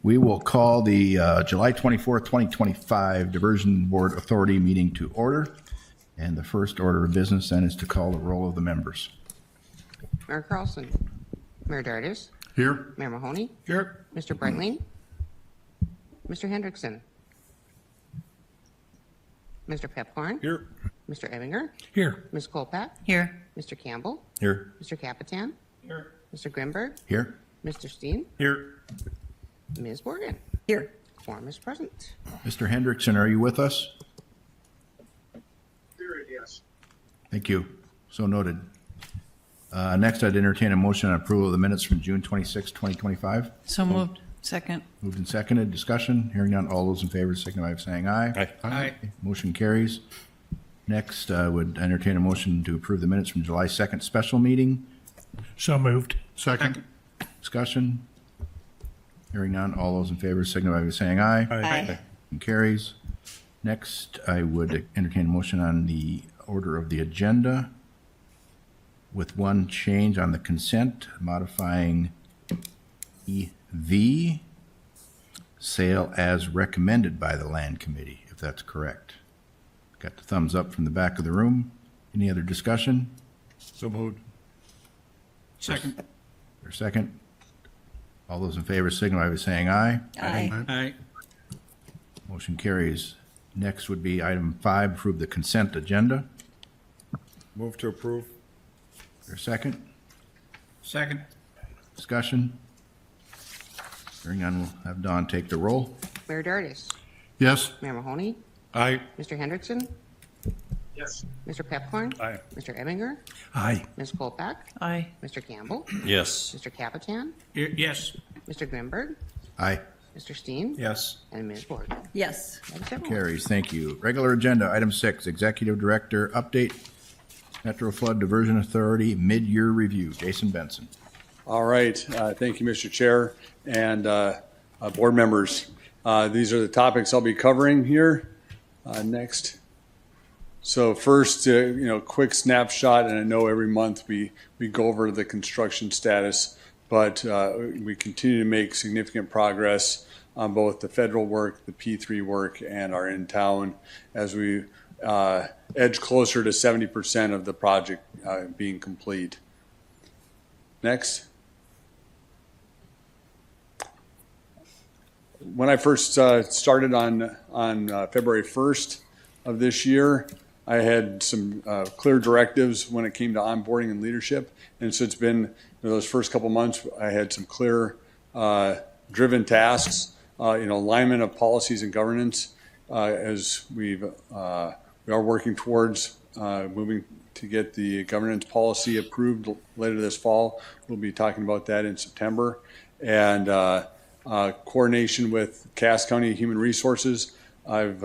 We will call the July 24th, 2025 Diversion Board Authority meeting to order. And the first order of business then is to call the roll of the members. Mayor Carlson. Mayor Dardis. Here. Mayor Mahoney. Here. Mr. Breitling. Mr. Hendrickson. Mr. Pepcorn. Here. Mr. Ebinger. Here. Ms. Kolpak. Here. Mr. Campbell. Here. Mr. Capitan. Here. Mr. Grimberg. Here. Mr. Steen. Here. Ms. Morgan. Here. Quorum is present. Mr. Hendrickson, are you with us? Here, yes. Thank you. So noted. Next, I'd entertain a motion on approval of the minutes from June 26, 2025. So moved. Second. Moved and seconded. Discussion. Hearing none. All those in favor signify by saying aye. Aye. Motion carries. Next, I would entertain a motion to approve the minutes from July 2nd special meeting. So moved. Second. Discussion. Hearing none. All those in favor signify by saying aye. Aye. Motion carries. Next, I would entertain a motion on the order of the agenda with one change on the consent, modifying EV sale as recommended by the Land Committee, if that's correct. Got the thumbs up from the back of the room. Any other discussion? So moved. Second. Or second? All those in favor signify by saying aye. Aye. Aye. Motion carries. Next would be item 5, approve the consent agenda. Move to approve. Or second? Second. Discussion? Hearing none, we'll have Dawn take the roll. Mayor Dardis. Yes. Mayor Mahoney. Aye. Mr. Hendrickson. Yes. Mr. Pepcorn. Aye. Mr. Ebinger. Aye. Ms. Kolpak. Aye. Mr. Campbell. Yes. Mr. Capitan. Yes. Mr. Grimberg. Aye. Mr. Steen. Yes. And Ms. Morgan. Yes. That is everyone. Carries. Thank you. Regular agenda, item 6, Executive Director update, Metro Flood Diversion Authority mid-year review. Jason Benson. All right. Thank you, Mr. Chair and board members. These are the topics I'll be covering here. Next. So first, quick snapshot, and I know every month we go over the construction status, but we continue to make significant progress on both the federal work, the P3 work, and our in-town as we edge closer to 70% of the project being complete. Next. When I first started on February 1st of this year, I had some clear directives when it came to onboarding and leadership. And so it's been, those first couple months, I had some clear driven tasks, alignment of policies and governance as we are working towards moving to get the governance policy approved later this fall. We'll be talking about that in September. And coordination with Cass County Human Resources. I've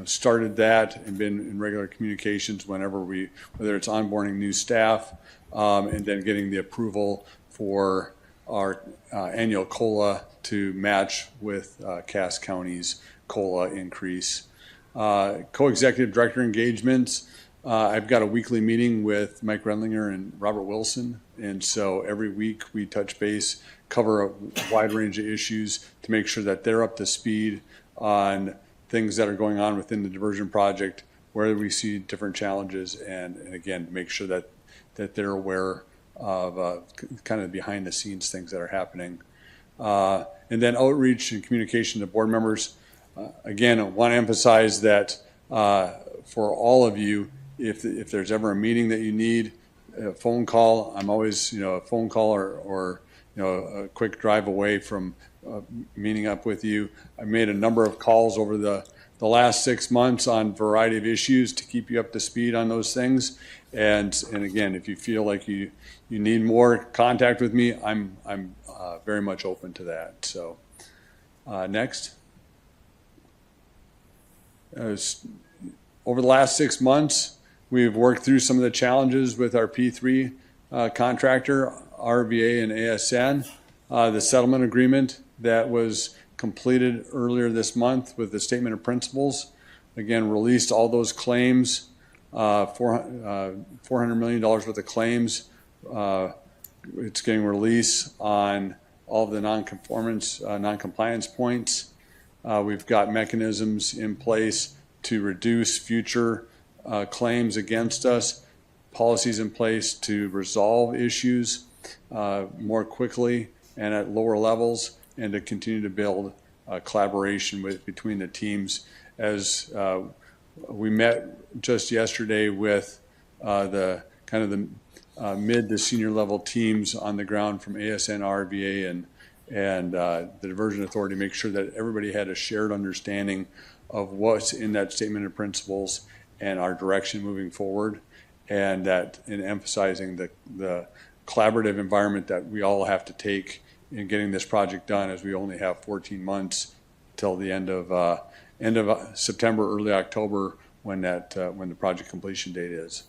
started that and been in regular communications whether it's onboarding new staff and then getting the approval for our annual COLA to match with Cass County's COLA increase. Co-executive director engagements. I've got a weekly meeting with Mike Rendlinger and Robert Wilson. And so every week we touch base, cover a wide range of issues to make sure that they're up to speed on things that are going on within the diversion project, where we see different challenges, and again, make sure that they're aware of kind of behind the scenes things that are happening. And then outreach and communication to board members. Again, I want to emphasize that for all of you, if there's ever a meeting that you need, a phone call, I'm always, a phone call or a quick drive away from meeting up with you. I made a number of calls over the last 6 months on a variety of issues to keep you up to speed on those things. And again, if you feel like you need more contact with me, I'm very much open to that. So next. Over the last 6 months, we've worked through some of the challenges with our P3 contractor, RVA and ASN. The settlement agreement that was completed earlier this month with the statement of principles, again, released all those claims, $400 million worth of claims. It's getting released on all of the non-compliance points. We've got mechanisms in place to reduce future claims against us, policies in place to resolve issues more quickly and at lower levels, and to continue to build collaboration between the teams. As we met just yesterday with the mid to senior level teams on the ground from ASN, RVA, and the Diversion Authority, make sure that everybody had a shared understanding of what's in that statement of principles and our direction moving forward, and that in emphasizing the collaborative environment that we all have to take in getting this project done, as we only have 14 months till the end of September, early October, when the project completion date is.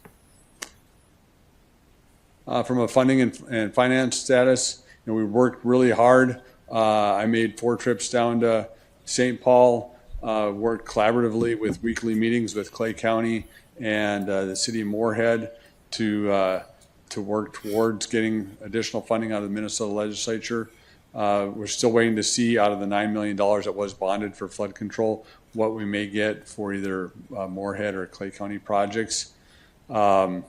From a funding and finance status, we worked really hard. I made 4 trips down to St. Paul, worked collaboratively with weekly meetings with Clay County and the city of Moorhead to work towards getting additional funding out of the Minnesota legislature. We're still waiting to see out of the $9 million that was bonded for flood control what we may get for either Moorhead or Clay County projects. And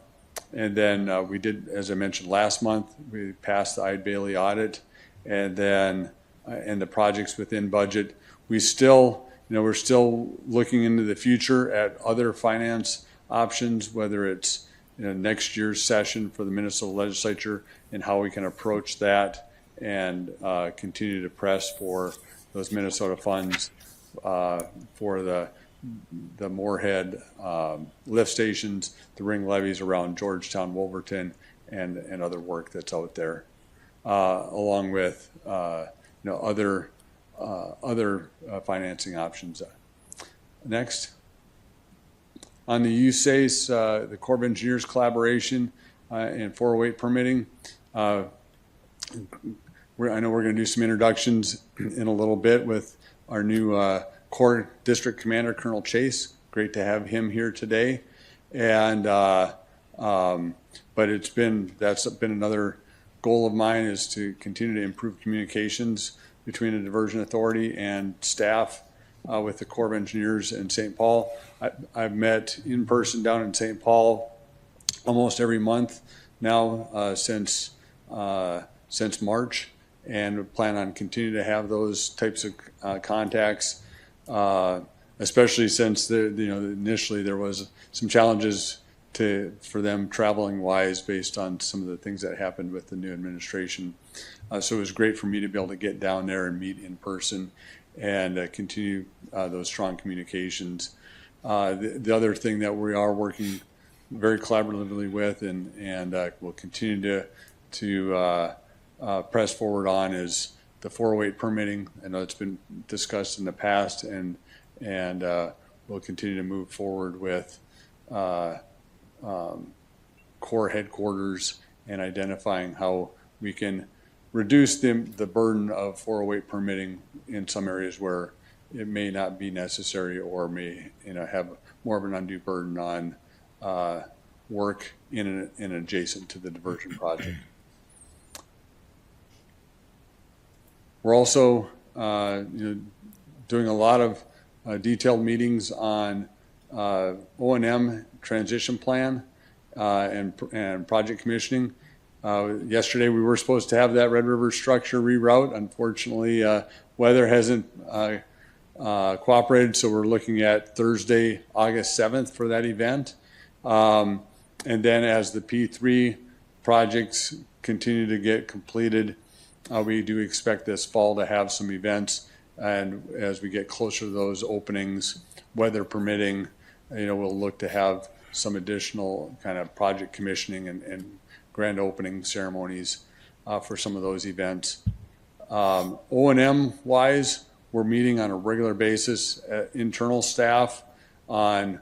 then we did, as I mentioned last month, we passed the Ide Bailey audit, and then and the projects within budget. We're still looking into the future at other finance options, whether it's next year's session for the Minnesota legislature and how we can approach that and continue to press for those Minnesota funds for the Moorhead lift stations, the ring levees around Georgetown, Wolverton, and other work that's out there, along with other financing options. Next, on the USACE, the Corps of Engineers collaboration and 408 permitting. I know we're going to do some introductions in a little bit with our new Corps District Commander, Colonel Chase. Great to have him here today. And but that's been another goal of mine, is to continue to improve communications between the Diversion Authority and staff with the Corps of Engineers in St. Paul. I've met in person down in St. Paul almost every month now since March, and plan on continuing to have those types of contacts, especially since initially there was some challenges for them traveling wise based on some of the things that happened with the new administration. So it was great for me to be able to get down there and meet in person and continue those strong communications. The other thing that we are working very collaboratively with and will continue to press forward on is the 408 permitting. I know it's been discussed in the past, and we'll continue to move forward with Corps headquarters and identifying how we can reduce the burden of 408 permitting in some areas where it may not be necessary, or may have more of an undue burden on work in adjacent to the diversion project. We're also doing a lot of detailed meetings on O&M transition plan and project commissioning. Yesterday we were supposed to have that Red River structure reroute. Unfortunately, weather hasn't cooperated, so we're looking at Thursday, August 7th for that event. And then as the P3 projects continue to get completed, we do expect this fall to have some events, and as we get closer to those openings, weather permitting, we'll look to have some additional kind of project commissioning and grand opening ceremonies for some of those events. O&M wise, we're meeting on a regular basis, internal staff on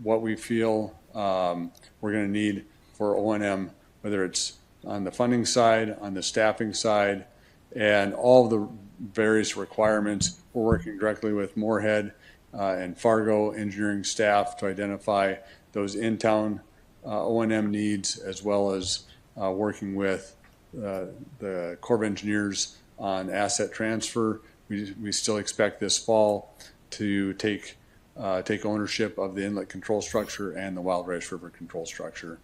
what we feel we're going to need for O&M, whether it's on the funding side, on the staffing side, and all the various requirements. We're working directly with Moorhead and Fargo engineering staff to identify those in-town O&M needs, as well as working with the Corps of Engineers on asset transfer. We still expect this fall to take ownership of the inlet control structure and the Wild Rice River control structure.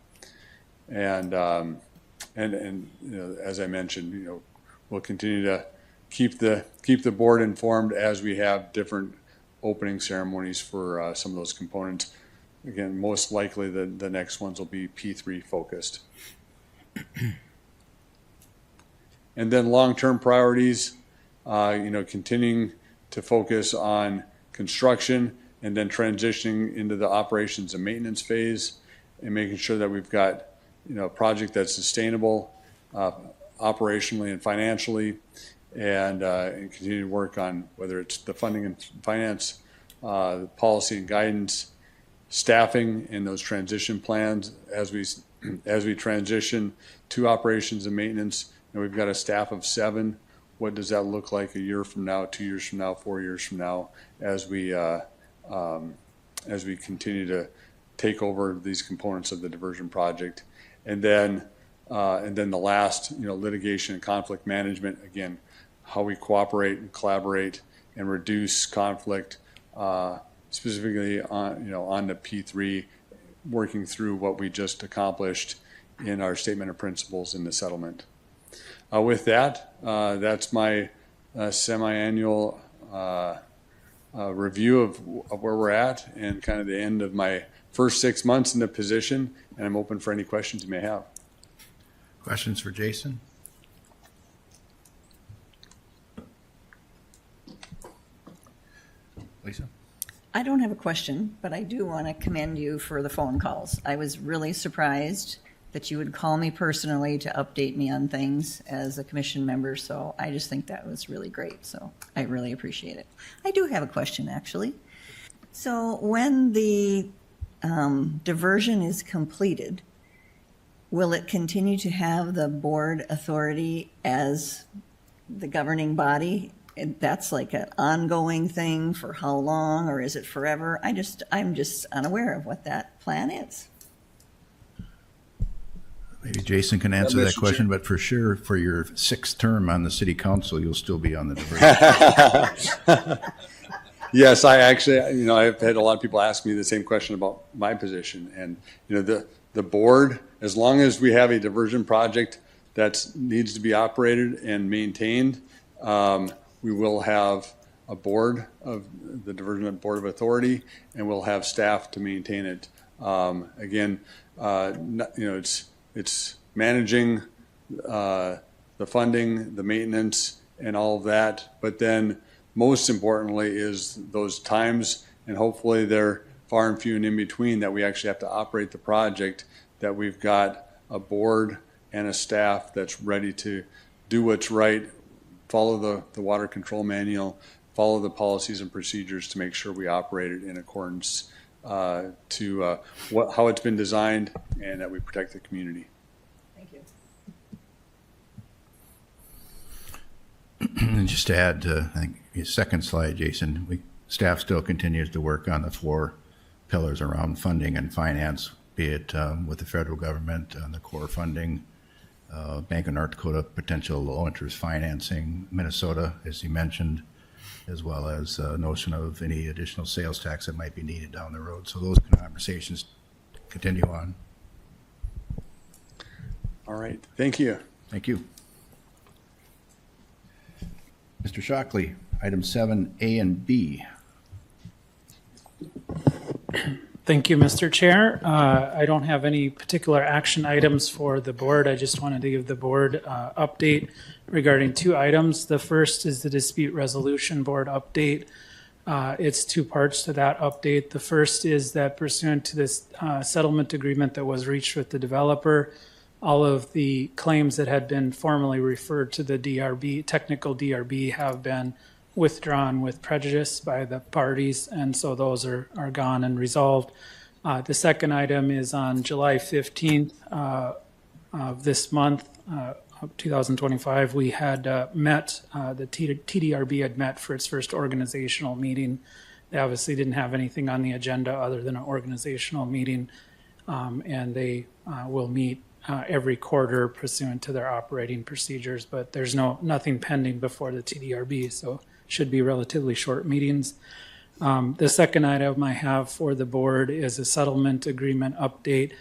And you know, as I mentioned, you know, we'll continue to keep the board informed as we have different opening ceremonies for some of those components. Again, most likely the next ones will be P3 focused. And then long-term priorities, you know, continuing to focus on construction and then transitioning into the operations and maintenance phase and making sure that we've got, you know, a project that's sustainable operationally and financially, and continue to work on whether it's the funding and finance, policy and guidance, staffing in those transition plans as we transition to operations and maintenance. And we've got a staff of 7. What does that look like a year from now, 2 years from now, 4 years from now, as we continue to take over these components of the diversion project? And then the last, you know, litigation and conflict management. Again, how we cooperate and collaborate and reduce conflict, specifically on, you know, on the P3, working through what we just accomplished in our statement of principles in the settlement. With that, that's my semi-annual review of where we're at and kind of the end of my first 6 months in the position, and I'm open for any questions you may have. Questions for Jason? Lisa? I don't have a question, but I do want to commend you for the phone calls. I was really surprised that you would call me personally to update me on things as a commission member, so I just think that was really great, so I really appreciate it. I do have a question, actually. So when the diversion is completed, will it continue to have the board authority as the governing body? And that's like an ongoing thing for how long, or is it forever? I'm just unaware of what that plan is. Maybe Jason can answer Mr. that question, but for sure, for your 6th term on the city council, you'll still be on the diversion. Yes, I actually, you know, I've had a lot of people ask me the same question about my position. And, you know, the board, as long as we have a diversion project that needs to be operated and maintained, we will have a board of the Diversion Board of Authority, and we'll have staff to maintain it. Again, you know, it's managing the funding, the maintenance, and all of that. But then most importantly is those times, and hopefully they're far and few and in between, that we actually have to operate the project, that we've got a board and a staff that's ready to do what's right, follow the water control manual, follow the policies and procedures to make sure we operate it in accordance to how it's been designed, and that we protect the community. Thank you. And just to add to, I think, your second slide, Jason, staff still continues to work on the 4 pillars around funding and finance, be it with the federal government, the core funding, Bank of North Dakota potential low-interest financing, Minnesota, as you mentioned, as well as notion of any additional sales tax that might be needed down the road. So those conversations continue on. All right. Thank you. Thank you. Mr. Shockley, item 7A and B. Thank you, Mr. Chair. I don't have any particular action items for the board. I just wanted to give the board update regarding 2 items. The first is the dispute resolution board update. It's 2 parts to that update. The first is that pursuant to this settlement agreement that was reached with the developer, all of the claims that had been formally referred to the DRB, technical DRB, have been withdrawn with prejudice by the parties, and so those are gone and resolved. The second item is on July 15th of this month, of 2025, we had met, the TDRB had met for its first organizational meeting. They obviously didn't have anything on the agenda other than an organizational meeting, and they will meet every quarter pursuant to their operating procedures, but there's nothing pending before the TDRB, so should be relatively short meetings. The second item I have for the board is a settlement agreement update.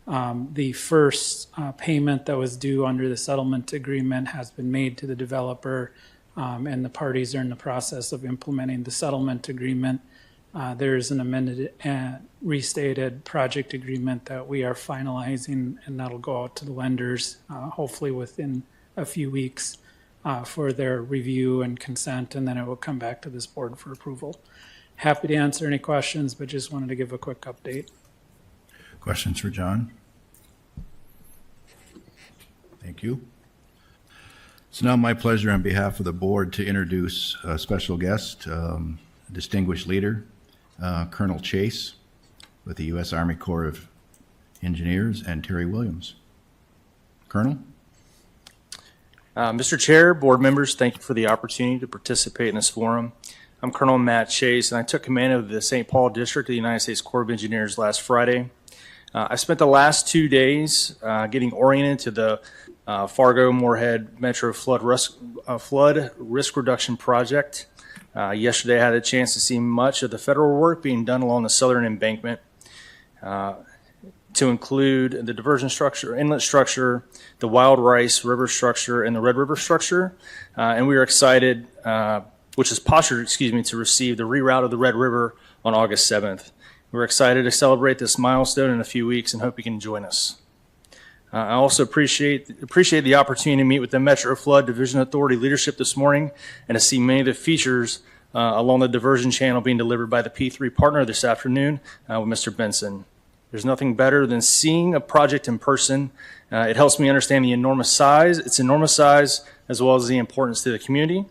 The first payment that was due under the settlement agreement has been made to the developer, and the parties are in the process of implementing the settlement agreement. There is an amended and restated project agreement that we are finalizing, and that'll go out to the lenders hopefully within a few weeks for their review and consent, and then it will come back to this board for approval. Happy to answer any questions, but just wanted to give a quick update. Questions for John? Thank you. It's now my pleasure on behalf of the board to introduce a special guest, distinguished leader, Colonel Chase with the U.S. Army Corps of Engineers, and Terry Williams. Colonel? Mr. Chair, board members, thank you for the opportunity to participate in this forum. I'm Colonel Matt Chase, and I took command of the St. Paul District of the United States Corps of Engineers last Friday. I spent the last 2 days getting oriented to the Fargo-Moorhead Metro Flood Risk Reduction Project. Yesterday, I had a chance to see much of the federal work being done along the southern embankment, to include the diversion structure, inlet structure, the Wild Rice River structure, and the Red River structure. And we are excited, which is postured, to receive the reroute of the Red River on August 7th. We're excited to celebrate this milestone in a few weeks and hope you can join us. I also appreciate the opportunity to meet with the Metro Flood Division Authority leadership this morning and to see many of the features along the diversion channel being delivered by the P3 partner this afternoon with Mr. Benson. There's nothing better than seeing a project in person. It helps me understand its enormous size, as well as the importance to the community.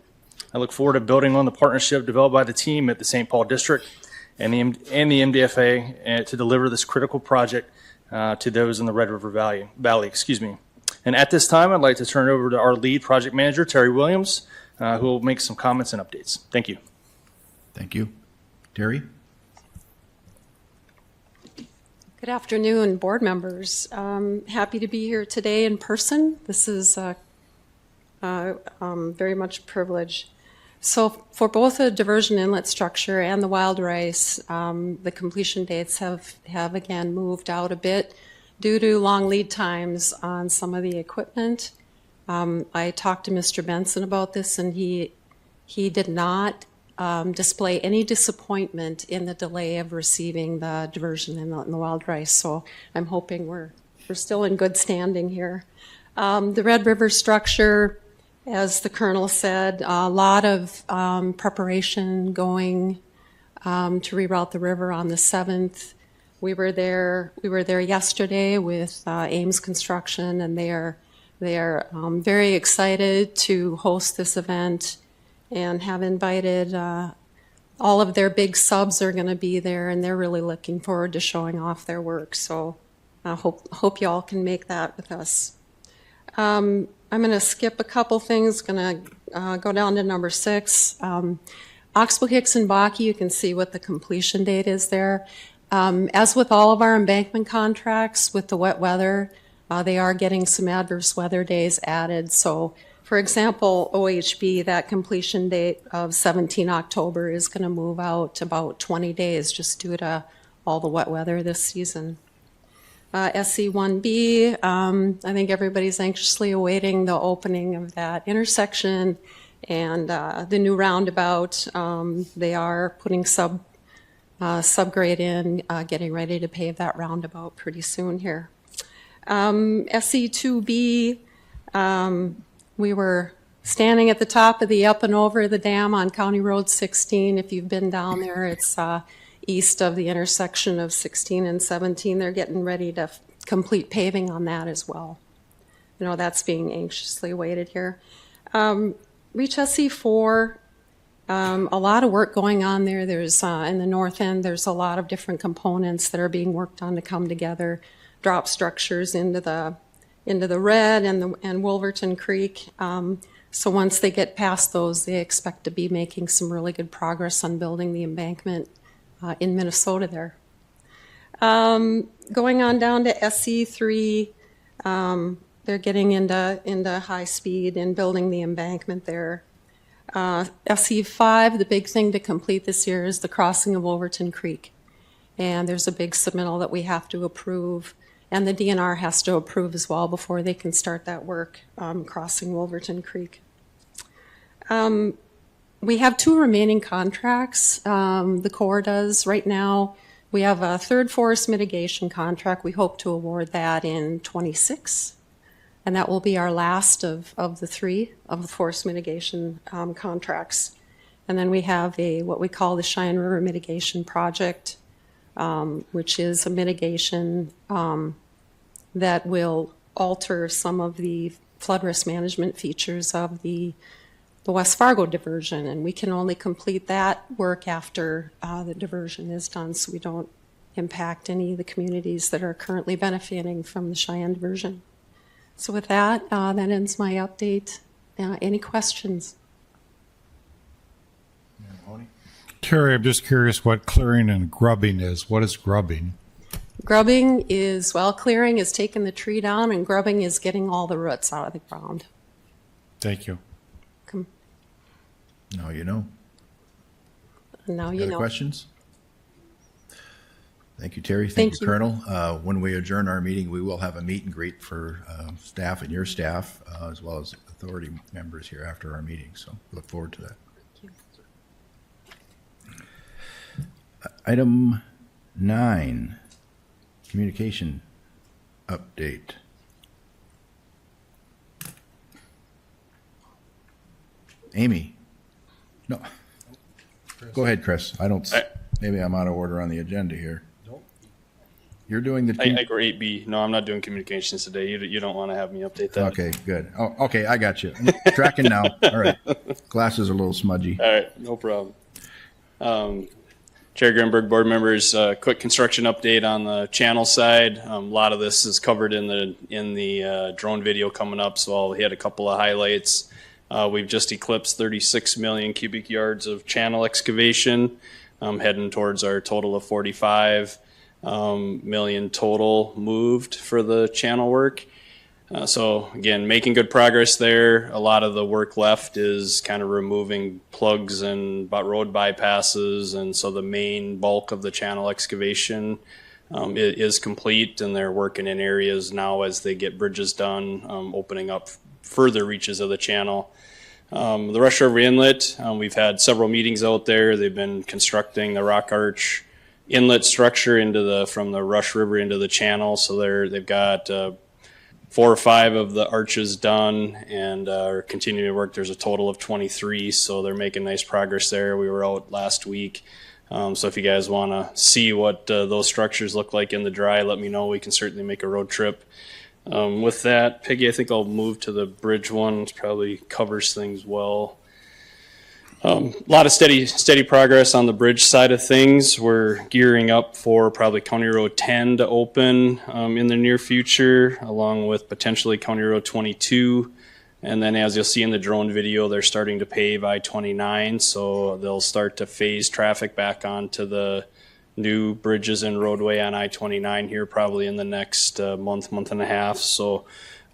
I look forward to building on the partnership developed by the team at the St. Paul District and the MDFA to deliver this critical project to those in the Red River Valley. And at this time, I'd like to turn it over to our lead project manager, Terry Williams, who will make some comments and updates. Thank you. Thank you. Terry? Good afternoon, board members. Happy to be here today in person. This is very much a privilege. So for both the diversion inlet structure and the Wild Rice, the completion dates have again moved out a bit due to long lead times on some of the equipment. I talked to Mr. Benson about this, and he did not display any disappointment in the delay of receiving the diversion inlet and the Wild Rice. So I'm hoping we're still in good standing here. The Red River structure, as the Colonel said, a lot of preparation going to reroute the river on the 7th. We were there yesterday with Ames Construction, and they are very excited to host this event and have invited all of their big subs are going to be there, and they're really looking forward to showing off their work. So I hope you all can make that with us. I'm going to skip a couple things, going to go down to number 6. Oxbow, Hicks, and Bakke, you can see what the completion date is there. As with all of our embankment contracts with the wet weather, they are getting some adverse weather days added. So, for example, OHB, that completion date of 17 October is going to move out about 20 days just due to all the wet weather this season. SC1B, I think everybody's anxiously awaiting the opening of that intersection and the new roundabout. They are putting subgrade in, getting ready to pave that roundabout pretty soon here. SC2B, we were standing at the top of the up and over the dam on County Road 16. If you've been down there, it's east of the intersection of 16 and 17. They're getting ready to complete paving on that as well. You know, that's being anxiously awaited here. Reach SC4, a lot of work going on there. There's in the north end, there's a lot of different components that are being worked on to come together. Drop structures into the Red and Wolverton Creek. So once they get past those, they expect to be making some really good progress on building the embankment in Minnesota there. Going on down to SC3, They're getting into high speed and building the embankment there. SE5, the big thing to complete this year is the crossing of Wolverton Creek. And there's a big submittal that we have to approve, and the DNR has to approve as well before they can start that work, crossing Wolverton Creek. We have 2 remaining contracts. The Corps does right now. We have a 3rd forest mitigation contract. We hope to award that in '26. And that will be our last of the 3 of the forest mitigation contracts. And then we have what we call the Cheyenne River Mitigation Project, which is a mitigation that will alter some of the flood risk management features of the West Fargo diversion. And we can only complete that work after the diversion is done, so we don't impact any of the communities that are currently benefiting from the Cheyenne diversion. So with that, that ends my update. Any questions? Terry, I'm just curious what clearing and grubbing is. What is grubbing? Grubbing is, well, clearing is taking the tree down, and grubbing is getting all the roots out of the ground. Thank you. Now you know. Now you Other know. questions? Thank you, Terry. Thank Thank you, you. Colonel. When we adjourn our meeting, we will have a meet and greet for staff and your staff, as well as authority members here after our meeting. So look forward to that. Item 9, communication update. Amy? No. Go ahead, Chris. Maybe I'm out of order on the agenda here. You're doing the. I go 8B. No, I'm not doing communications today. You don't want to have me update that. Okay, good. Oh, okay, I got you. I'm tracking now. All right. Glasses are a little smudgy. All right, no problem. Chair Grimberg, board members, quick construction update on the channel side. A lot of this is covered in the drone video coming up, so I'll hit a couple of highlights. We've just eclipsed 36 million cubic yards of channel excavation, heading towards our total of 45 million total moved for the channel work. So again, making good progress there. A lot of the work left is kind of removing plugs and road bypasses, and so the main bulk of the channel excavation is complete, and they're working in areas now as they get bridges done, opening up further reaches of the channel. The Rush River Inlet, we've had several meetings out there. They've been constructing the rock arch inlet structure from the Rush River into the channel. So they've got 4 or 5 of the arches done and are continuing to work. There's a total of 23, so they're making nice progress there. We were out last week. So if you guys want to see what those structures look like in the dry, let me know. We can certainly make a road trip. With that, Peggy, I think I'll move to the bridge one. It probably covers things well. A lot of steady progress on the bridge side of things. We're gearing up for probably County Road 10 to open in the near future, along with potentially County Road 22. And then as you'll see in the drone video, they're starting to pave I-29, so they'll start to phase traffic back onto the new bridges and roadway on I-29 here probably in the next month and a half. So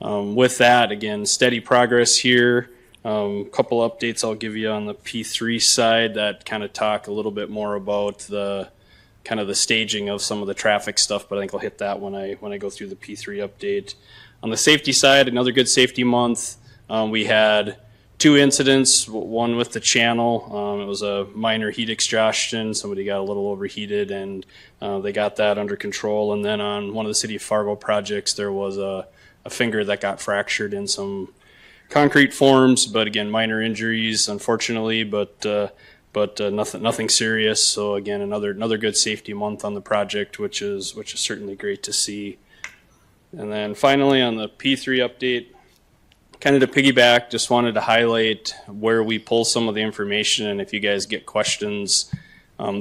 with that, again, steady progress here. Couple updates I'll give you on the P3 side that kind of talk a little bit more about the kind of the staging of some of the traffic stuff, but I think I'll hit that when I go through the P3 update. On the safety side, another good safety month. We had 2 incidents, one with the channel. It was a minor heat exhaustion. Somebody got a little overheated and they got that under control. And then on one of the City of Fargo projects, there was a finger that got fractured in some concrete forms, but again, minor injuries, unfortunately, but nothing serious. So again, another good safety month on the project, which is certainly great to see. And then finally on the P3 update, kind of to piggyback, just wanted to highlight where we pull some of the information, and if you guys get questions,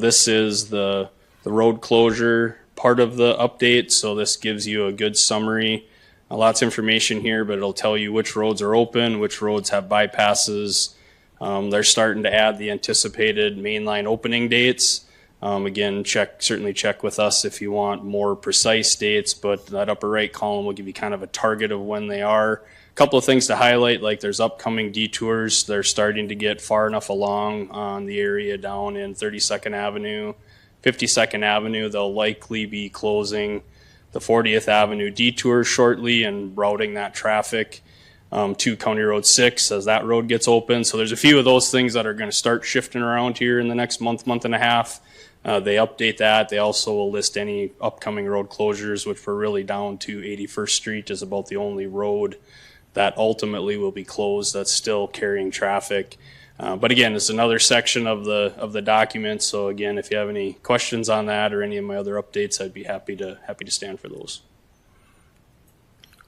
this is the road closure part of the update. So this gives you a good summary. Lots of information here, but it'll tell you which roads are open, which roads have bypasses. They're starting to add the anticipated mainline opening dates. Again, certainly check with us if you want more precise dates, but that upper right column will give you kind of a target of when they are. A couple of things to highlight, like there's upcoming detours. They're starting to get far enough along on the area down in 32nd Avenue, 52nd Avenue. They'll likely be closing the 40th Avenue detour shortly and routing that traffic to County Road 6 as that road gets open. So there's a few of those things that are going to start shifting around here in the next month and a half. They update that. They also will list any upcoming road closures, which we're really down to 81st Street is about the only road that ultimately will be closed that's still carrying traffic. But again, it's another section of the document. So again, if you have any questions on that or any of my other updates, I'd be happy to stand for those.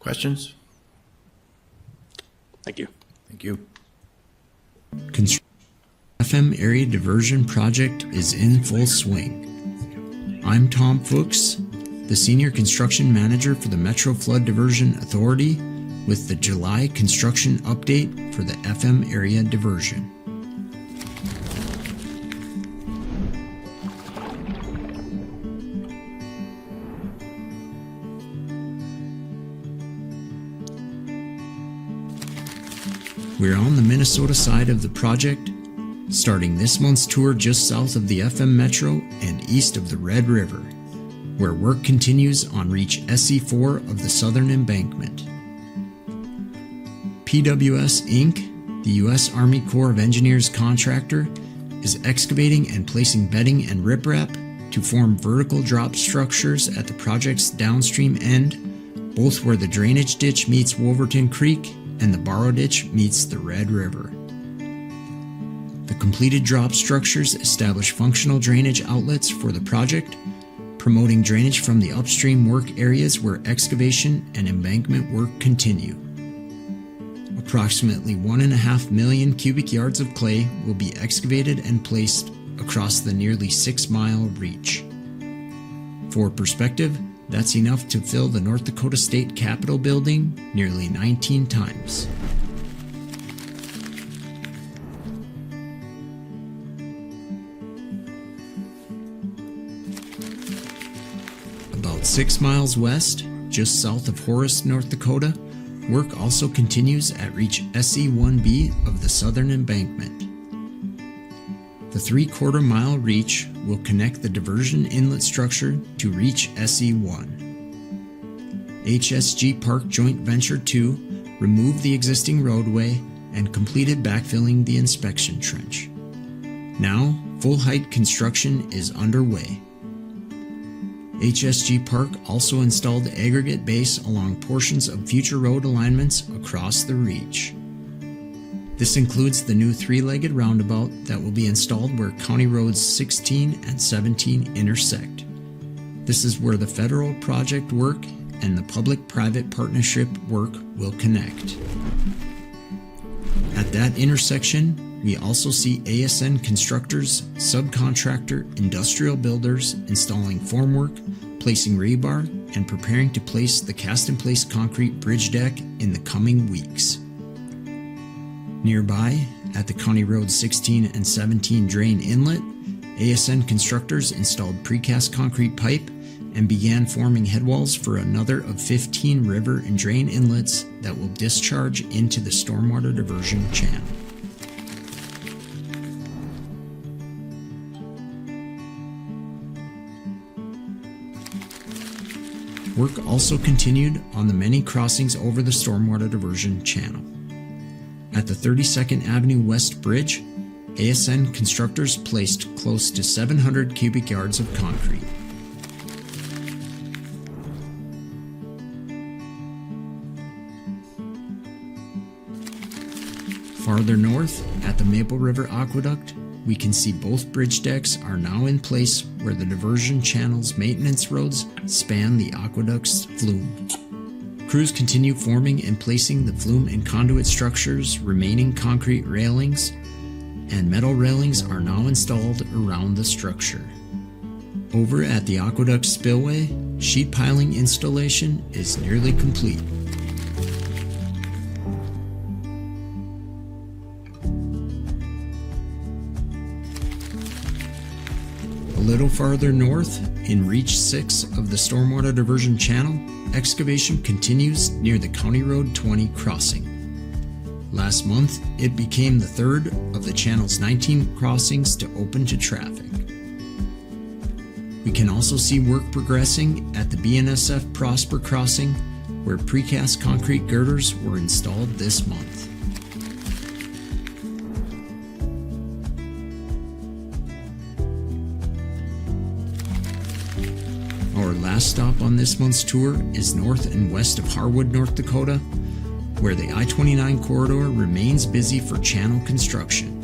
Questions? Thank you. Thank you. FM area diversion project is in full swing. I'm Tom Fuchs, the Senior Construction Manager for the Metro Flood Diversion Authority, with the July construction update for the FM area diversion. We're on the Minnesota side of the project, starting this month's tour just south of the FM Metro and east of the Red River, where work continues on Reach SE4 of the Southern Embankment. PWS Inc., the U.S. Army Corps of Engineers contractor, is excavating and placing bedding and riprap to form vertical drop structures at the project's downstream end, both where the drainage ditch meets Wolverton Creek and the borrow ditch meets the Red River. The completed drop structures establish functional drainage outlets for the project, promoting drainage from the upstream work areas where excavation and embankment work continue. Approximately 1.5 million cubic yards of clay will be excavated and placed across the nearly 6-mile reach. For perspective, that's enough to fill the North Dakota State Capitol building nearly 19 times. About 6 miles west, just south of Horace, North Dakota, work also continues at Reach SE1B of the Southern Embankment. The 3/4 mile reach will connect the diversion inlet structure to Reach SE1. HSG Park Joint Venture 2 removed the existing roadway and completed backfilling the inspection trench. Now, full-height construction is underway. HSG Park also installed aggregate base along portions of future road alignments across the reach. This includes the new 3-legged roundabout that will be installed where County Roads 16 and 17 intersect. This is where the federal project work and the public-private partnership work will connect. At that intersection, we also see ASN constructors, subcontractor, industrial builders installing formwork, placing rebar, and preparing to place the cast-in-place concrete bridge deck in the coming weeks. Nearby, at the County Road 16 and 17 drain inlet, ASN constructors installed precast concrete pipe and began forming headwalls for another of 15 river and drain inlets that will discharge into the stormwater diversion channel. Work also continued on the many crossings over the stormwater diversion channel. At the 32nd Avenue West Bridge, ASN constructors placed close to 700 cubic yards of concrete. Farther north, at the Maple River Aqueduct, we can see both bridge decks are now in place where the diversion channel's maintenance roads span the aqueduct's flume. Crews continue forming and placing the flume and conduit structures, remaining concrete railings, and metal railings are now installed around the structure. Over at the aqueduct spillway, sheet piling installation is nearly complete. little farther north, in Reach 6 of the Stormwater Diversion Channel, excavation continues near the County Road 20 crossing. Last month, it became the third of the channel's 19 crossings to open to traffic. We can also see work progressing at the BNSF Prosper crossing, where precast concrete girders were installed this month. Our last stop on this month's tour is north and west of Harwood, North Dakota, where the I-29 corridor remains busy for channel construction.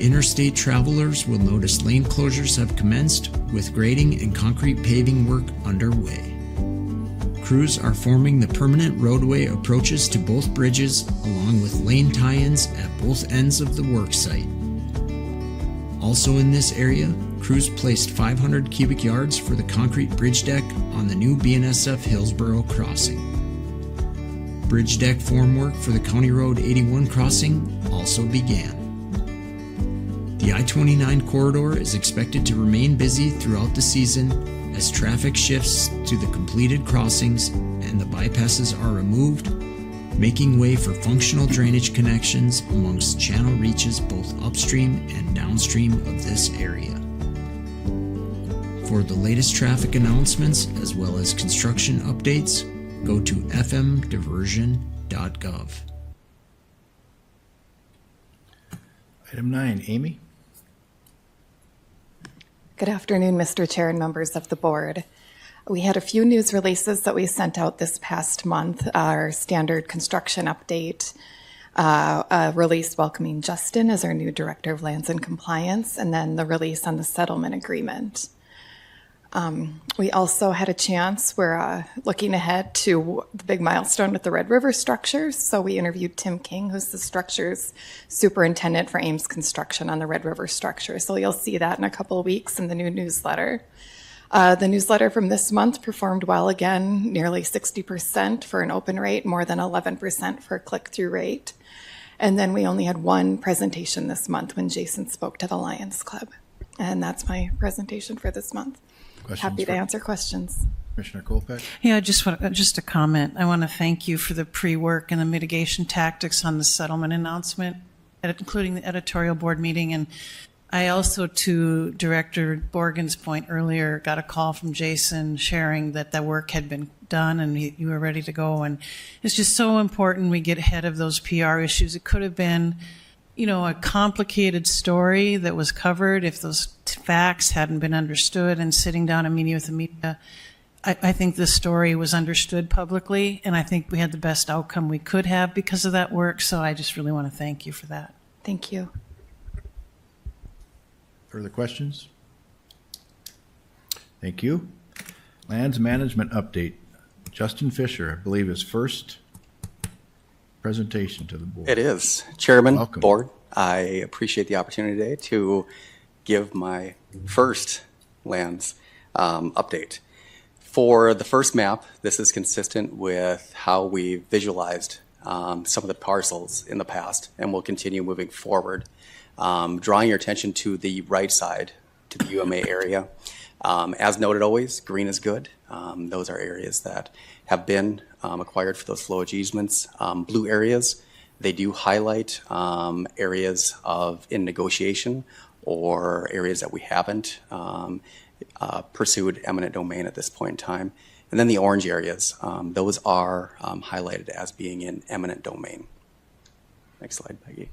Interstate travelers will notice lane closures have commenced, with grading and concrete paving work underway. Crews are forming the permanent roadway approaches to both bridges, along with lane tie-ins at both ends of the work site. Also in this area, crews placed 500 cubic yards for the concrete bridge deck on the new BNSF Hillsborough crossing. Bridge deck formwork for the County Road 81 crossing also began. The I-29 corridor is expected to remain busy throughout the season as traffic shifts to the completed crossings and the bypasses are removed, making way for functional drainage connections amongst channel reaches both upstream and downstream of this area. For the latest traffic announcements as well as construction updates, go to fmdiversion.gov. Item 9, Amy? Good afternoon, Mr. Chair and members of the board. We had a few news releases that we sent out this past month. Our standard construction update, a release welcoming Justin as our new Director of Lands and Compliance, and then the release on the settlement agreement. We also had a chance, we're looking ahead to the big milestone with the Red River structures. So we interviewed Tim King, who's the structures superintendent for Ames Construction on the Red River structure. So you'll see that in a couple of weeks in the new newsletter. The newsletter from this month performed well again, nearly 60% for an open rate, more than 11% for a click-through rate. And then we only had one presentation this month when Jason spoke to the Lions Club. And that's my presentation for this month. Happy to answer questions. Commissioner Kolpeck? Yeah, just a comment. I want to thank you for the pre-work and the mitigation tactics on the settlement announcement, including the editorial board meeting. And I also, to Director Borgen's point earlier, got a call from Jason sharing that the work had been done and you were ready to go. And it's just so important we get ahead of those PR issues. It could have been, a complicated story that was covered if those facts hadn't been understood, and sitting down and meeting with the media. I think this story was understood publicly, and I think we had the best outcome we could have because of that work. So I just really want to thank you for that. Thank you. Further questions? Thank you. Lands management update. Justin Fisher, I believe his first presentation to the board. It is. Chairman, Welcome. Board, I appreciate the opportunity today to give my first lands update. For the first map, this is consistent with how we visualized some of the parcels in the past and will continue moving forward. Drawing your attention to the right side, to the UMA area. As noted always, green is good. Those are areas that have been acquired for those flowage easements. Blue areas, they do highlight areas in negotiation or areas that we haven't pursued eminent domain at this point in time. And then the orange areas, those are highlighted as being in eminent domain. Next slide, Peggy.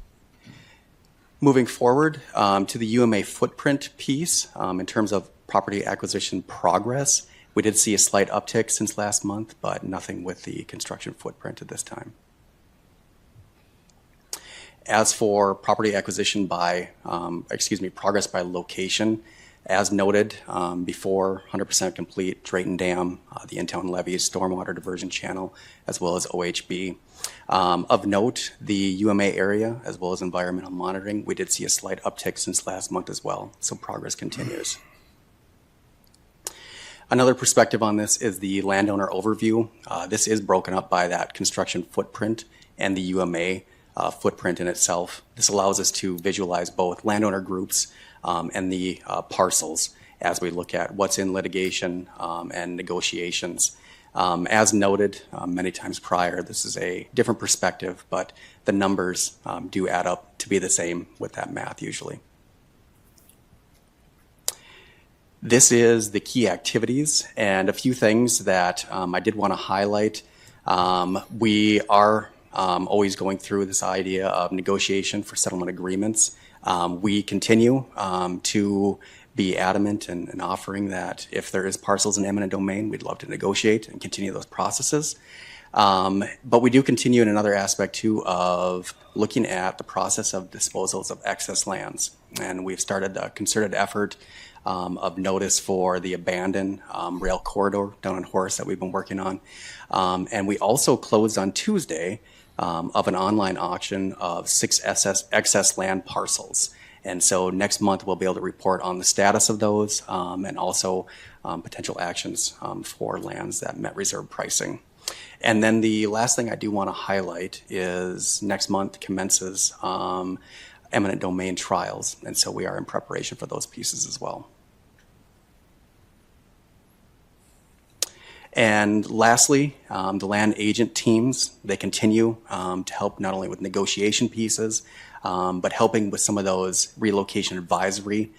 Moving forward to the UMA footprint piece, in terms of property acquisition progress, we did see a slight uptick since last month, but nothing with the construction footprint at this time. As for property acquisition progress by location, as noted before, 100% complete Drayton Dam, the in-town levees, stormwater diversion channel, as well as OHB. Of note, the UMA area, as well as environmental monitoring, we did see a slight uptick since last month as well, so progress continues. Another perspective on this is the landowner overview. This is broken up by that construction footprint and the UMA footprint in itself. This allows us to visualize both landowner groups and the parcels as we look at what's in litigation and negotiations. As noted many times prior, this is a different perspective, but the numbers do add up to be the same with that math usually. This is the key activities and a few things that I did want to highlight. We are always going through this idea of negotiation for settlement agreements. We continue to be adamant and offering that if there is parcels in eminent domain, we'd love to negotiate and continue those processes. But we do continue in another aspect too of looking at the process of disposals of excess lands. And we've started a concerted effort of notice for the abandoned rail corridor down in Horace that we've been working on. And we also closed on Tuesday of an online auction of 6 excess land parcels. And so next month we'll be able to report on the status of those and also potential actions for lands that met reserve pricing. And then the last thing I do want to highlight is next month commences eminent domain trials. And so we are in preparation for those pieces as well. And lastly, the land agent teams, they continue to help not only with negotiation pieces, but helping with some of those relocation advisory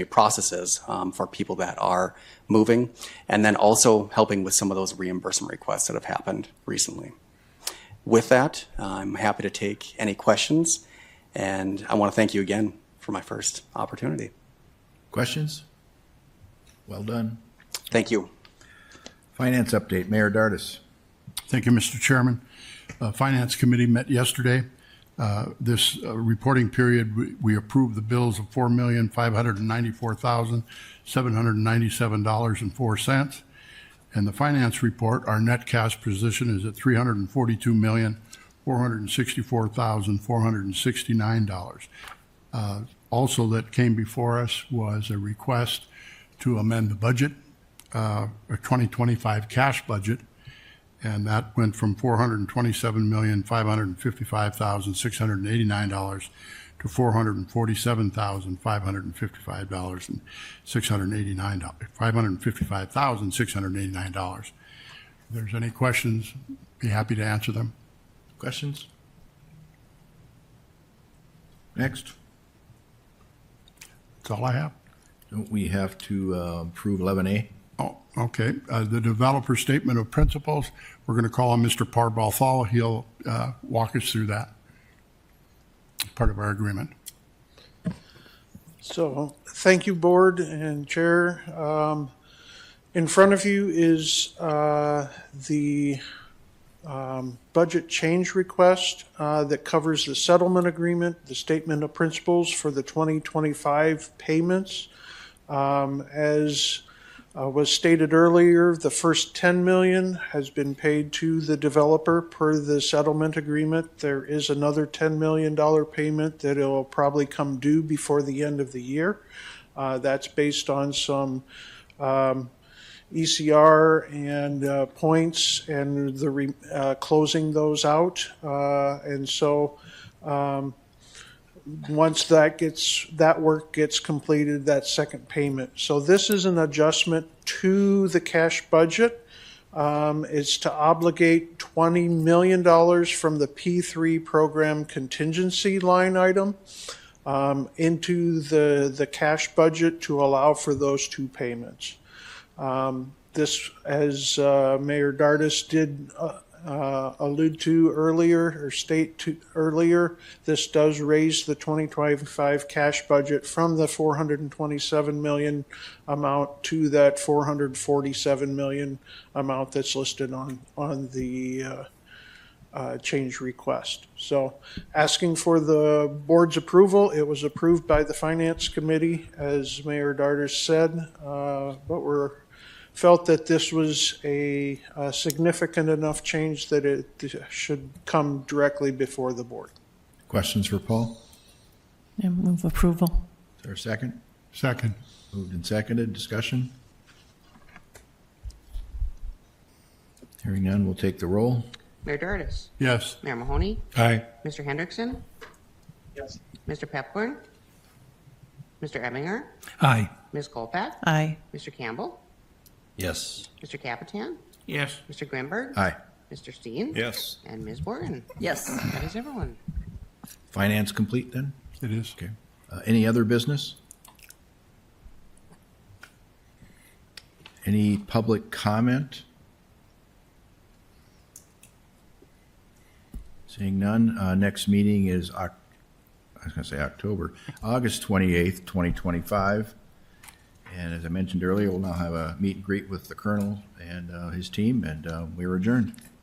processes for people that are moving, and then also helping with some of those reimbursement requests that have happened recently. With that, I'm happy to take any questions, and I want to thank you again for my first opportunity. Questions? Well done. Thank you. Finance update, Mayor Dardis. Thank you, Mr. Chairman. Finance Committee met yesterday. This reporting period, we approved the bills of $4,594,797.04. And the finance report, our net cash position is at $342,464,469. Also that came before us was a request to amend the budget, a 2025 cash budget, and that went from $427,555,689 to $555,689. If there's any questions, be happy to answer them. Questions? Next. That's all I have. Don't we have to approve 11A? Oh, okay. The developer statement of principles, we're going to call on Mr. Parbalthal. He'll walk us through that. Part of our agreement. So, thank you, Board and Chair. In front of you is the budget change request that covers the settlement agreement, the statement of principles for the 2025 payments. As was stated earlier, the first $10 million has been paid to the developer per the settlement agreement. There is another $10 million payment that will probably come due before the end of the year. That's based on some ECR and points and the closing those out. And so once that work gets completed, that second payment. So this is an adjustment to the cash budget. It's to obligate $20 million from the P3 program contingency line item into the cash budget to allow for those two payments. This, as Mayor Dardis did allude to earlier or state to earlier, this does raise the 2025 cash budget from the $427 million amount to that $447 million amount that's listed on the change request. So asking for the board's approval. It was approved by the Finance Committee, as Mayor Dardis said, but we're felt that this was a significant enough change that it should come directly before the board. Questions for Paul? Yeah, move approval. Is there a second? Second. Moved and seconded. Discussion? Hearing none, we'll take the roll. Mayor Dardis. Yes. Mayor Mahoney. Aye. Mr. Hendrickson. Yes. Mr. Pepcorn. Mr. Emminger. Aye. Ms. Colpack. Aye. Mr. Campbell. Yes. Mr. Capitan. Yes. Mr. Grimberg. Aye. Mr. Steen. Yes. And Ms. Morgan. Yes. That is everyone. Finance complete then? It is. Okay. Any other business? Any public comment? Seeing none, next meeting is, I was going to say October, August 28th, 2025. And as I mentioned earlier, we'll now have a meet and greet with the colonel and his team, and we are adjourned.